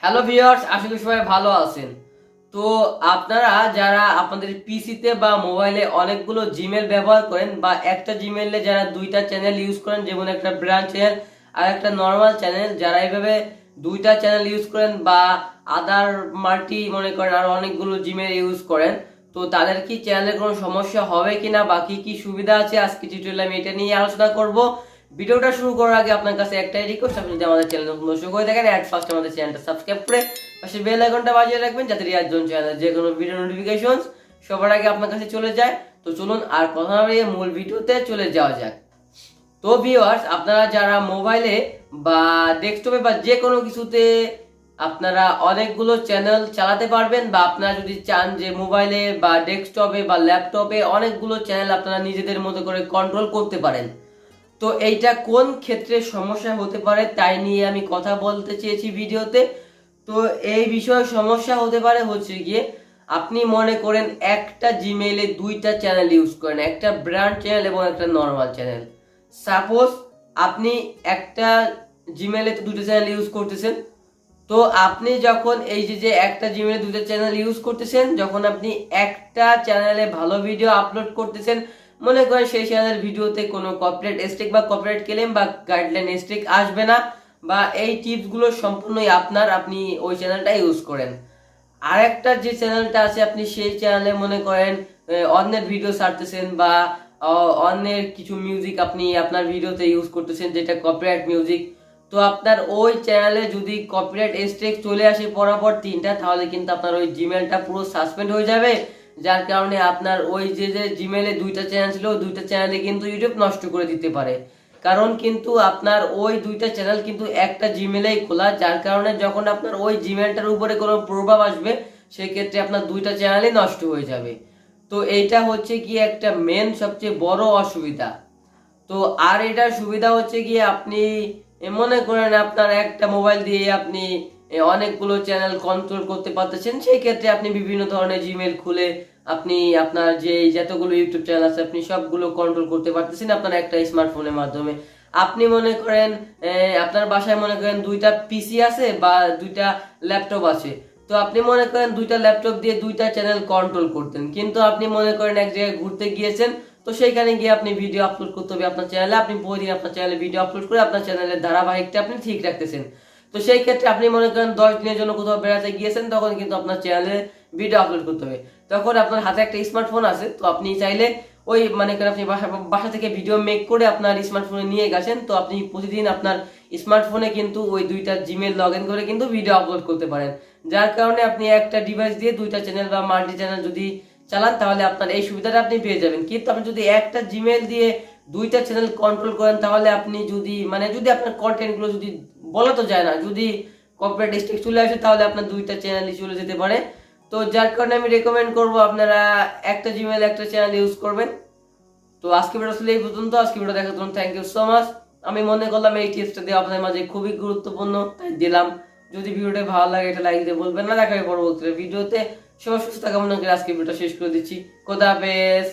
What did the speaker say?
Hello viewers, আশা করি সবাই ভালো আছেন। তো আপনারা যারা আপনাদের পিসিতে বা মোবাইলে অনেকগুলো জিমেল ব্যবহার করেন বা একটা জিমেলে যারা দুইটা চ্যানেল ইউজ করেন, যেমন একটা ব্রাঞ্চ চ্যানেল আর একটা নর্মাল চ্যানেল, যারা এইভাবে দুইটা চ্যানেল ইউজ করেন বা আদার মাল্টি মনে করেন আর অনেকগুলো জিমেল ইউজ করেন, তো তাদের কি চ্যানেলের কোনো সমস্যা হবে কিনা বা কি কি সুবিধা আছে আজকে টিউটোরিয়ালে আমি এটা নিয়ে আলোচনা করব। ভিডিওটা শুরু করার আগে আপনার কাছে একটাই রিকোয়েস্ট, আপনি যদি আমাদের চ্যানেল নতুন দর্শক হয়ে থাকেন এট ফার্স্ট আমাদের চ্যানেলটা সাবস্ক্রাইব করে পাশে বেল আইকনটা বাজিয়ে রাখবেন, যাতে রিয়াদ জোন চ্যানেলের যে কোনো ভিডিও নোটিফিকেশন সবার আগে আপনার কাছে চলে যায়। তো চলুন আর কথা না বাড়িয়ে মূল ভিডিওতে চলে যাওয়া যাক। তো ভিউয়ার্স, আপনারা যারা মোবাইলে বা ডেস্কটপে বা যে কোনো কিছুতে আপনারা অনেকগুলো চ্যানেল চালাতে পারবেন, বা আপনারা যদি চান যে মোবাইলে বা ডেস্কটপে বা ল্যাপটপে অনেকগুলো চ্যানেল আপনারা নিজেদের মতো করে কন্ট্রোল করতে পারেন। তো এইটা কোন ক্ষেত্রে সমস্যা হতে পারে তাই নিয়ে আমি কথা বলতে চেয়েছি ভিডিওতে। তো এই বিষয়ে সমস্যা হতে পারে হচ্ছে গিয়ে, আপনি মনে করেন একটা জিমেইলে দুইটা চ্যানেল ইউজ করেন, একটা ব্র্যান্ড চ্যানেল এবং একটা নর্মাল চ্যানেল। সাপোজ আপনি একটা জিমেইলে দুটো চ্যানেল ইউজ করতেছেন, তো আপনি যখন এই যে একটা জিমেইলে দুটো চ্যানেল ইউজ করতেছেন, যখন আপনি একটা চ্যানেলে ভালো ভিডিও আপলোড করতেছেন, মনে করেন সেই চ্যানেলের ভিডিওতে কোনো কপিরাইট স্ট্রাইক বা কপিরাইট ক্লেম বা গাইডলাইন স্ট্রাইক আসবে না, বা এই টিপসগুলো সম্পূর্ণই আপনি ওই চ্যানেলটা ইউজ করেন। আর একটা যে চ্যানেলটা আছে, আপনি সেই চ্যানেলে মনে করেন অন্যের ভিডিও ছাড়তেছেন বা অন্যের কিছু মিউজিক আপনি আপনার ভিডিওতে ইউজ করতেছেন, যেটা কপিরাইট মিউজিক। তো আপনার ওই চ্যানেলে যদি কপিরাইট স্ট্রাইক চলে আসে পরপর তিনটা, তাহলে কিন্তু আপনার ওই জিমেলটা পুরো সাসপেন্ড হয়ে যাবে। যার কারণে আপনার ওই যে জিমেলে দুইটা চ্যানেল ছিল, দুইটা চ্যানেলে কিন্তু ইউটিউব নষ্ট করে দিতে পারে। কারণ কিন্তু আপনার ওই দুইটা চ্যানেল কিন্তু একটা জিমেলেই খোলা, যার কারণে যখন আপনার ওই জিমেলটার উপরে কোনো প্রভাব আসবে, সেক্ষেত্রে আপনার দুইটা চ্যানেলই নষ্ট হয়ে যাবে। তো এইটা হচ্ছে কি একটা মেন সবচেয়ে বড় অসুবিধা। তো আর এটার সুবিধা হচ্ছে গিয়ে, আপনি মনে করেন আপনার একটা মোবাইল দিয়ে আপনি অনেকগুলো চ্যানেল কন্ট্রোল করতে পারতেছেন। সেই ক্ষেত্রে আপনি বিভিন্ন ধরনের জিমেল খুলে আপনি আপনার যে যতগুলো ইউটিউব চ্যানেল আছে আপনি সবগুলো কন্ট্রোল করতে পারতেছেন আপনার একটা স্মার্টফোনের মাধ্যমে। আপনি মনে করেন আপনার বাসায় মনে করেন দুইটা পিসি আছে বা দুইটা ল্যাপটপ আছে, তো আপনি মনে করেন দুইটা ল্যাপটপ দিয়ে দুইটা চ্যানেল কন্ট্রোল করতেন, কিন্তু আপনি মনে করেন এক জায়গায় ঘুরতে গিয়েছেন, তো সেইখানে গিয়ে আপনি ভিডিও আপলোড করতে হবে আপনার চ্যানেলে। আপনি প্রতিদিন আপনার চ্যানেলে ভিডিও আপলোড করে আপনার চ্যানেলের ধারাবাহিকটা আপনি ঠিক রাখতেছেন। তো সেই ক্ষেত্রে আপনি মনে করেন 10 দিনের জন্য কোথাও বেড়াতে গিয়েছেন, তখন কিন্তু আপনার চ্যানেলে ভিডিও আপলোড করতে হবে। তখন আপনার হাতে একটা স্মার্টফোন আছে, তো আপনি চাইলে ওই মানে করেন আপনি বাসা থেকে ভিডিও মেক করে আপনার স্মার্টফোনে নিয়ে গেছেন, তো আপনি প্রতিদিন আপনার স্মার্টফোনে কিন্তু ওই দুইটা জিমেল লগ ইন করে কিন্তু ভিডিও আপলোড করতে পারেন। যার কারণে আপনি একটা ডিভাইস দিয়ে দুইটা চ্যানেল বা মাল্টি চ্যানেল যদি চালান, তাহলে আপনার এই সুবিধাটা আপনি পেয়ে যাবেন। কিন্তু আপনি যদি একটা জিমেল দিয়ে দুইটা চ্যানেল কন্ট্রোল করেন, তাহলে আপনি যদি আপনার কন্টেন্টগুলো যদি বলা তো যায় না, যদি কপিরাইট স্ট্রাইক চলে আসে, তাহলে আপনার দুইটা চ্যানেলই চলে যেতে পারে। তো যার কারণে আমি রেকমেন্ড করব আপনারা একটা জিমেল একটা চ্যানেল ইউজ করবেন। তো আজকে ভিডিও আসলে এই পর্যন্ত। আজকে ভিডিও দেখার জন্য থ্যাংক ইউ সো মাচ। আমি মনে করলাম এই টিপসটা দিয়ে আপনাদের মাঝে খুবই গুরুত্বপূর্ণ, তাই দিলাম। যদি ভিডিওটা ভালো লাগে এটা লাইক দিয়ে বলবেন না। দেখা হবে পরবর্তী ভিডিওতে। সবাই সুস্থ কামনা করে আজকে ভিডিওটা শেষ করে দিচ্ছি। খোদা হাফেজ।